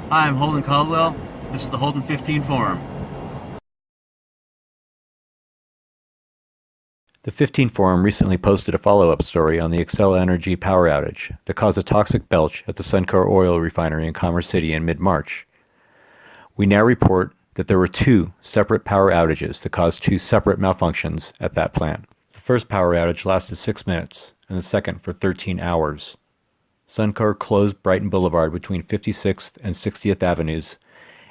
Hi, I'm Holden Caldwell. This is the Holden 15 Forum. The 15 Forum recently posted a follow-up story on the Xcel Energy power outage that caused a toxic belch at the Suncor oil refinery in Commerce City in mid-March. We now report that there were two separate power outages that caused two separate malfunctions at that plant. The first power outage lasted 6 minutes, and the second for 13 hours. Suncor closed Brighton Boulevard between 56th and 60th Avenues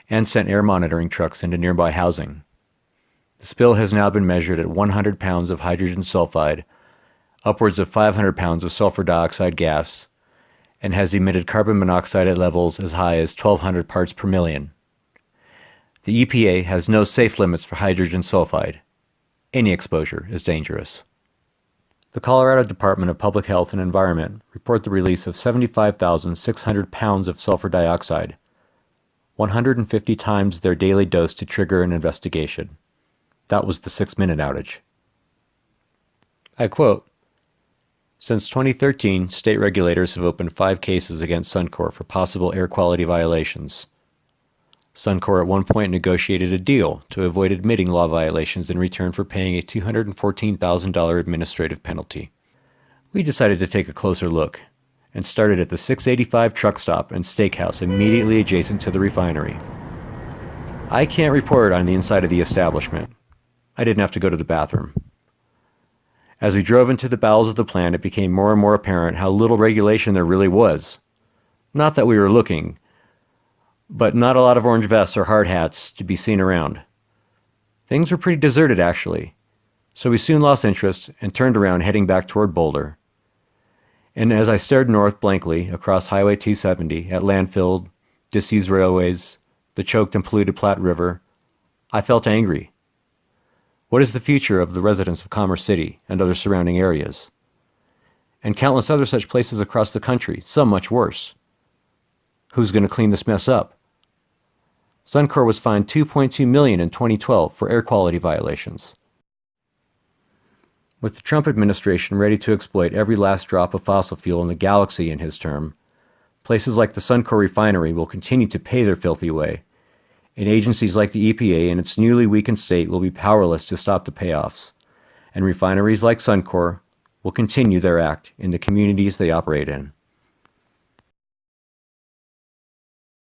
and sent air monitoring trucks into nearby housing. The spill has now been measured at 100 pounds of hydrogen sulfide, upwards of 500 pounds of sulfur dioxide gas, and has emitted carbon monoxide at levels as high as 1,200 parts per million. The EPA has no safe limits for hydrogen sulfide. Any exposure is dangerous. The Colorado Department of Public Health and Environment report the release of 75,600 pounds of sulfur dioxide, 150 times their daily dose to trigger an investigation. That was the 6-minute outage. I quote, "Since 2013, state regulators have opened 5 cases against Suncor for possible air quality violations. Suncor at one point negotiated a deal to avoid admitting law violations in return for paying a $214,000 administrative penalty. We decided to take a closer look and started at the 685 truck stop and steakhouse immediately adjacent to the refinery. I can't report on the inside of the establishment. I didn't have to go to the bathroom. As we drove into the bowels of the plant, it became more and more apparent how little regulation there really was. Not that we were looking, but not a lot of orange vests or hard hats to be seen around. Things were pretty deserted, actually, so we soon lost interest and turned around heading back toward Boulder. And as I stared north blankly across Highway 270 at landfill, disused railways, the choked and polluted Platte River, I felt angry. What is the future of the residents of Commerce City and other surrounding areas? And countless other such places across the country, some much worse. Who's going to clean this mess up? Suncor was fined $2.2 million in 2012 for air quality violations. With the Trump administration ready to exploit every last drop of fossil fuel in the galaxy in his term, places like the Suncor refinery will continue to pay their filthy way, and agencies like the EPA and its newly weakened state will be powerless to stop the payoffs, and refineries like Suncor will continue their act in the communities they operate in.